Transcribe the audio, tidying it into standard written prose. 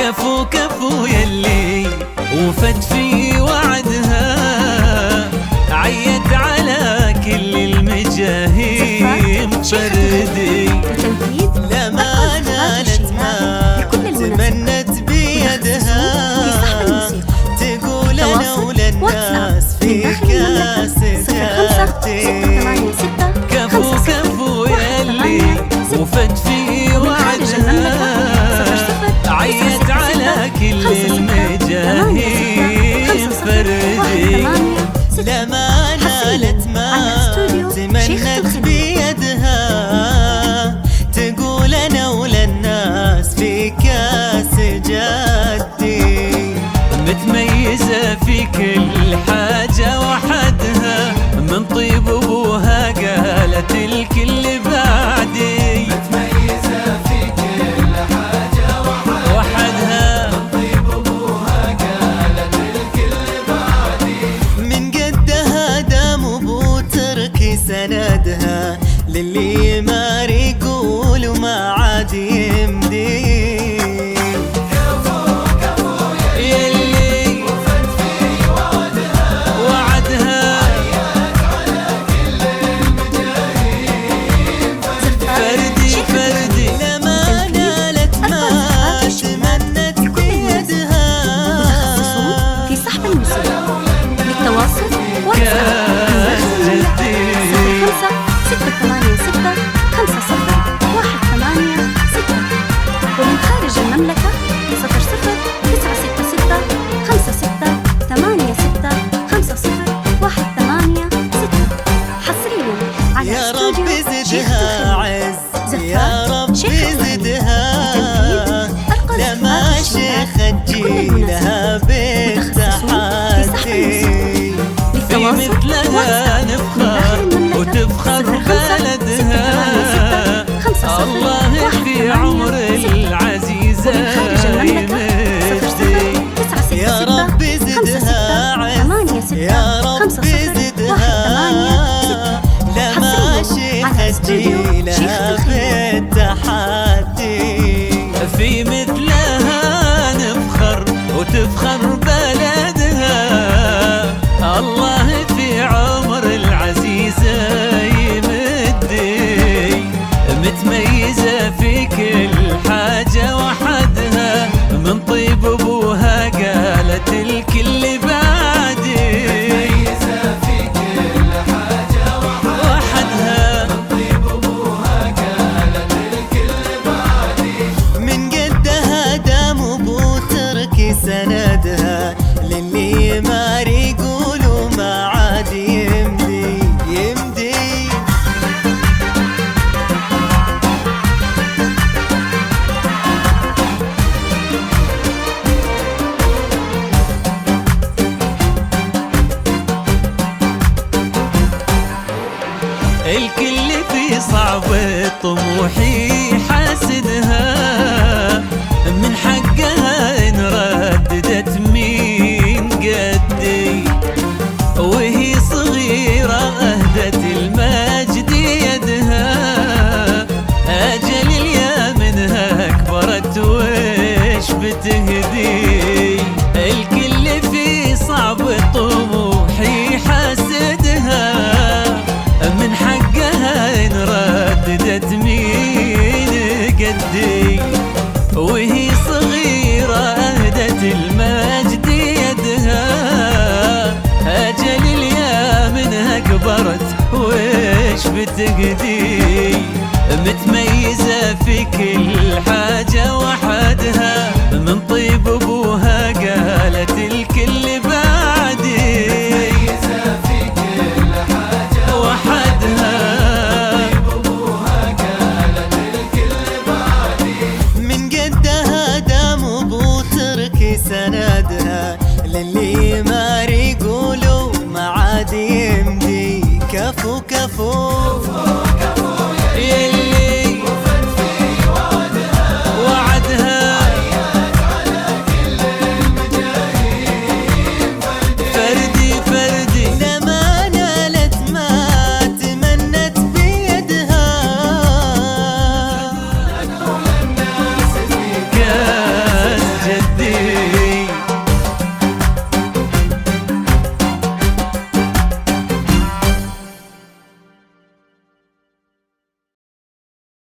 كفو كفو يلي وفت في وعدها، عيت على كل المجاهيم فردي. لما نالت ما تمنت بيدها، تقول انا وللناس في كاس جاتي. كفو كفو يلي وفت في وعدها، عيت على كل المجاهيم فردي. لما نالت ما تمنت بيدها، تقول انا وللناس في كاس جاتي. متميزة في كل حاجة وحدها، من طيب ابوها قالت الكل بعدي. متميزة في كل حاجة وحدها، من طيب ابوها قالت الكل بعدي. من قدها دام ابو تركي سندها، للي ما يقول وما عاد يمدي. ومن خارج المملكة 00-96-56-56-86 حصريا على يا رب شيخ زدها عز، يا رب زدها، لما شيخ تجيلها بالتحدي. في مثلها نفخر وتفخر بلدها، الله في عمر العزيزة يمدي. يا رب زدها عز، يا رب زدها، لما شيخ تجيلها بالتحدي. في مثلها نفخر وتفخر بلدها، الله في عمر العزيزة يمدي. متميزة في كل حاجة وحدها، من طيب ابوها قالت الكل بعدي. متميزة في كل حاجة وحدها، من طيب ابوها قالت الكل بعدي. من قدها دام ابو تركي سندها، للي ما يقول وما عاد يمدي يمدي. الكل في صعب طموحي حاسدها، من حقها إن رددت مين قدي. وهي صغيرة أهدت المجد يدها، أجل اليا منها كبرت وش بتهدي. الكل في صعب طموحي حاسدها، من حقها إن رددت مين قدي. وهي صغيرة أهدت المجد يدها، أجل اليا منها كبرت وش بتقدي.